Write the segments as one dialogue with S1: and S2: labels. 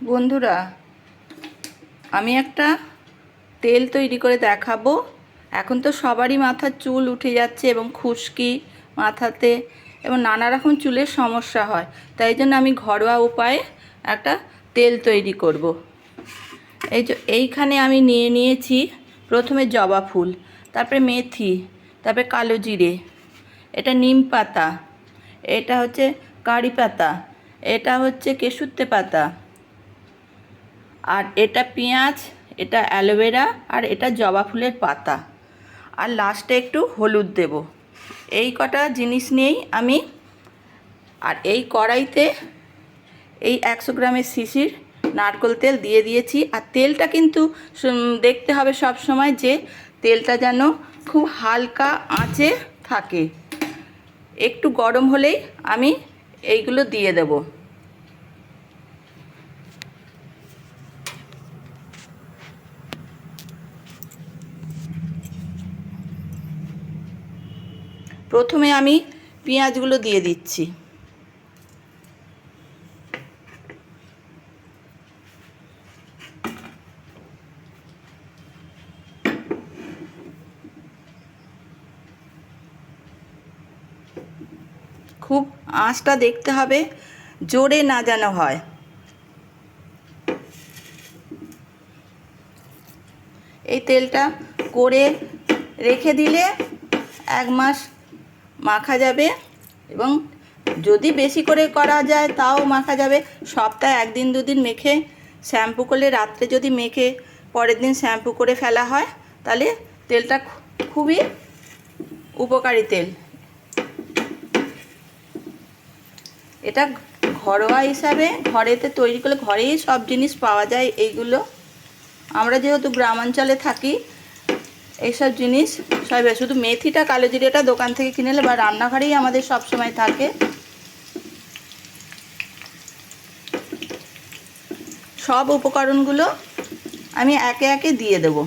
S1: বন্ধুরা, আমি একটা তেল তৈরি করে দেখাবো। এখন তো সবারই মাথার চুল উঠে যাচ্ছে এবং খুশকি মাথাতে এবং নানা রকম চুলের সমস্যা হয়। তাই জন্য আমি ঘরোয়া উপায়ে একটা তেল তৈরি করব। এইখানে আমি নিয়েছি প্রথমে জবা ফুল, তারপরে মেথি, তারপরে কালো জিরে, এটা নিম পাতা, এটা হচ্ছে কারি পাতা, এটা হচ্ছে কেশুত্তে পাতা, আর এটা পেঁয়াজ, এটা অ্যালোভেরা, আর এটা জবা ফুলের পাতা, আর লাস্টে একটু হলুদ দেব। এই কটা জিনিস নিয়েই আমি, আর এই কড়াইতে এই 100 গ্রামের শিশির নারকেল তেল দিয়ে দিয়েছি। আর তেলটা কিন্তু দেখতে হবে সব সময় যে তেলটা যেন খুব হালকা আঁচে থাকে। একটু গরম হলেই আমি এইগুলো দিয়ে দেব। প্রথমে আমি পেঁয়াজগুলো দিয়ে দিচ্ছি। খুব আঁচটা দেখতে হবে, জোরে না যেন হয়। এই তেলটা করে রেখে দিলে 1 মাস মাখা যাবে, এবং যদি বেশি করে করা যায় তাও মাখা যাবে। সপ্তাহে 1 দিন 2 দিন মেখে শ্যাম্পু করলে, রাত্রে যদি মেখে পরের দিন শ্যাম্পু করে ফেলা হয় তাহলে তেলটা খুবই উপকারী তেল। এটা ঘরোয়া হিসাবে ঘরেতে তৈরি করলে, ঘরেই সব জিনিস পাওয়া যায়। এইগুলো আমরা যেহেতু গ্রামাঞ্চলে থাকি, এইসব জিনিস সব, শুধু মেথিটা কালো জিরেটা দোকান থেকে কিনে নেলে বা রান্নাঘরেই আমাদের সব সময় থাকে। সব উপকরণগুলো আমি একে একে দিয়ে দেব।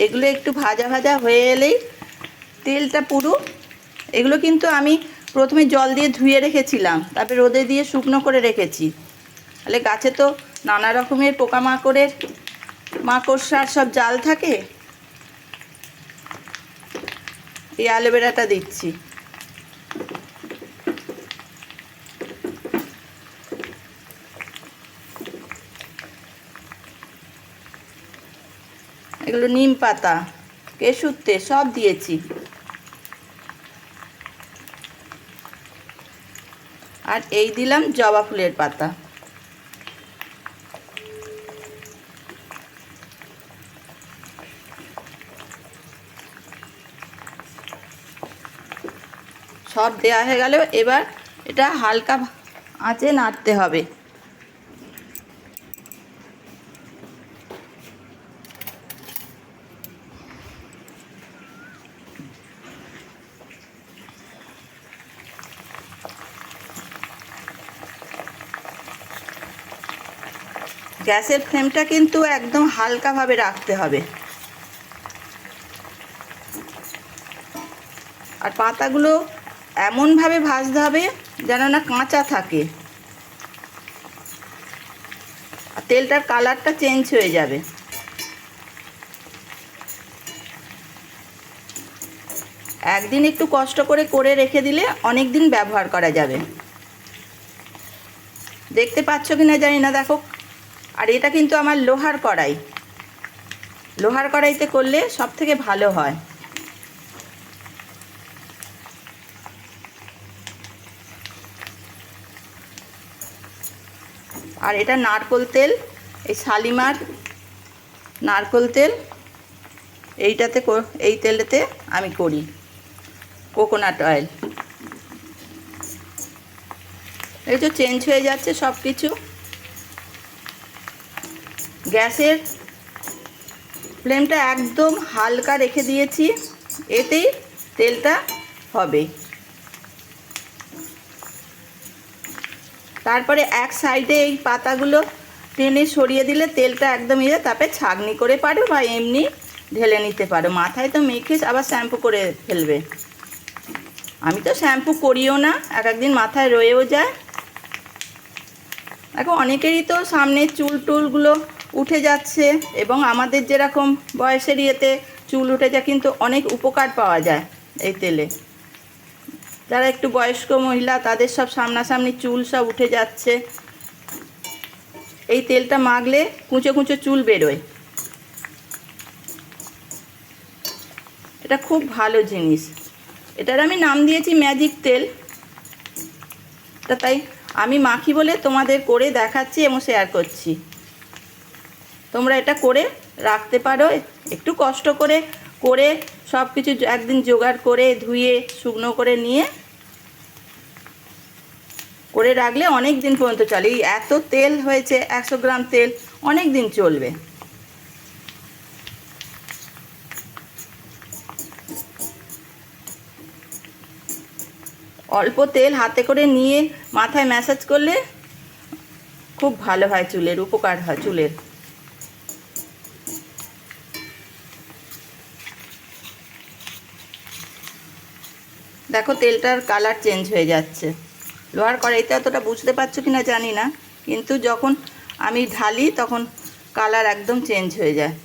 S1: এগুলো একটু ভাজা ভাজা হয়ে এলেই তেলটা পুরো, এগুলো কিন্তু আমি প্রথমে জল দিয়ে ধুয়ে রেখেছিলাম, তারপরে রোদে দিয়ে শুকনো করে রেখেছি। তাহলে গাছে তো নানা রকমের পোকামাকড়ের মাকড়সার সব জাল থাকে। এই অ্যালোভেরাটা দিচ্ছি। এগুলো নিম পাতা, কেশুত্তে সব দিয়েছি। আর এই দিলাম জবা ফুলের পাতা। সব দেওয়া হয়ে গেল। এবার এটা হালকা আঁচে নাড়তে হবে। গ্যাসের ফ্লেমটা কিন্তু একদম হালকাভাবে রাখতে হবে। আর পাতাগুলো এমনভাবে ভাজতে হবে যেন না কাঁচা থাকে, আর তেলটার কালারটা চেঞ্জ হয়ে যাবে। একদিন একটু কষ্ট করে রেখে দিলে অনেক দিন ব্যবহার করা যাবে। দেখতে পাচ্ছ কি না জানি না, দেখো। আর এটা কিন্তু আমার লোহার কড়াই, লোহার কড়াইতে করলে সব থেকে ভালো হয়। আর এটা নারকেল তেল, এই শালিমার নারকেল তেল, এইটাতে এই তেলেতে আমি করি, কোকোনাট অয়েল। এই তো চেঞ্জ হয়ে যাচ্ছে সব কিছু। গ্যাসের ফ্লেমটা একদম হালকা রেখে দিয়েছি, এতেই তেলটা হবে। তারপরে এক সাইডে এই পাতাগুলো টেনে সরিয়ে দিলে তেলটা একদম ইয়ে, তারপরে ছাঁকনি করে পারো বা এমনি ঢেলে নিতে পারো। মাথায় তো মেখে আবার শ্যাম্পু করে ফেলবে। আমি তো শ্যাম্পু করিও না, এক একদিন মাথায় রয়েও যায়। দেখো অনেকেরই তো সামনের চুল টুলগুলো উঠে যাচ্ছে, এবং আমাদের যেরকম বয়সের ইয়েতে চুল উঠে যায়, কিন্তু অনেক উপকার পাওয়া যায় এই তেলে। যারা একটু বয়স্ক মহিলা তাদের সব সামনাসামনি চুল সব উঠে যাচ্ছে, এই তেলটা মাখলে কুঁচো কুঁচো চুল বেরোয়। এটা খুব ভালো জিনিস। এটার আমি নাম দিয়েছি ম্যাজিক তেল। তা তাই আমি মাখি বলে তোমাদের করে দেখাচ্ছি এবং শেয়ার করছি। তোমরা এটা করে রাখতে পারো, একটু কষ্ট করে করে সব কিছু একদিন জোগাড় করে ধুয়ে শুকনো করে নিয়ে করে রাখলে অনেক দিন পর্যন্ত চলে। এই এত তেল হয়েছে, 100 গ্রাম তেল অনেক দিন চলবে। অল্প তেল হাতে করে নিয়ে মাথায় ম্যাসাজ করলে খুব ভালো হয়, চুলের উপকার হয় চুলের। দেখো তেলটার কালার চেঞ্জ হয়ে যাচ্ছে। লোহার কড়াইতে অতটা বুঝতে পারছো কি না জানি না, কিন্তু যখন আমি ঢালি তখন কালার একদম চেঞ্জ হয়ে যায়।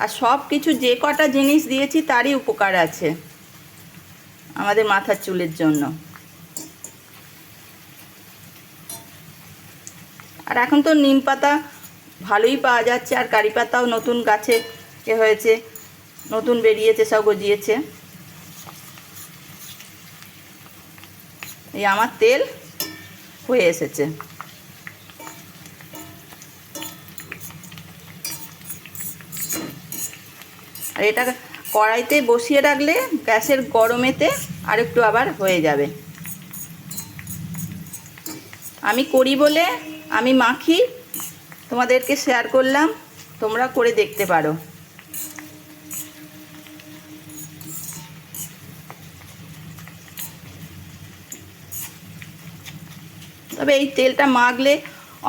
S1: আর সব কিছু যে কটা জিনিস দিয়েছি তারই উপকার আছে আমাদের মাথার চুলের জন্য। আর এখন তো নিম পাতা ভালোই পাওয়া যাচ্ছে, আর কারি পাতাও নতুন গাছে হয়েছে, নতুন বেরিয়েছে, সব গজিয়েছে। এই আমার তেল হয়ে এসেছে। আর এটা কড়াইতে বসিয়ে রাখলে গ্যাসের গরমেতে আর একটু আবার হয়ে যাবে। আমি করি বলে আমি মাখি, তোমাদেরকে শেয়ার করলাম, তোমরা করে দেখতে পারো। তবে এই তেলটা মাখলে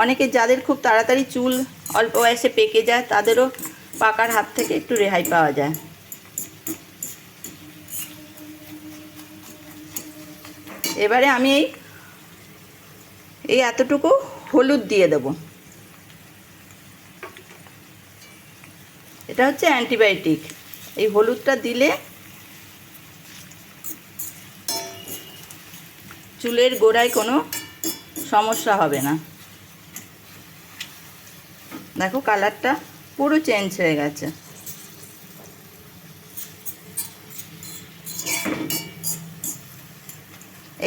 S1: অনেকে যাদের খুব তাড়াতাড়ি চুল অল্প বয়সে পেকে যায়, তাদেরও পাকার হাত থেকে একটু রেহাই পাওয়া যায়। এবারে আমি এই এতটুকু হলুদ দিয়ে দেব। এটা হচ্ছে অ্যান্টিবায়োটিক। এই হলুদটা দিলে চুলের গোড়ায় কোনো সমস্যা হবে না। দেখো কালারটা পুরো চেঞ্জ হয়ে গেছে।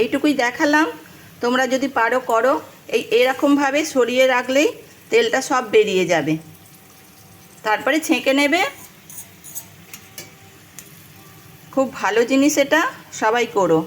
S1: এইটুকুই দেখালাম, তোমরা যদি পারো করো। এরকমভাবে সরিয়ে রাখলেই তেলটা সব বেরিয়ে যাবে, তারপরে ছেঁকে নেবে। খুব ভালো জিনিস এটা, সবাই করো।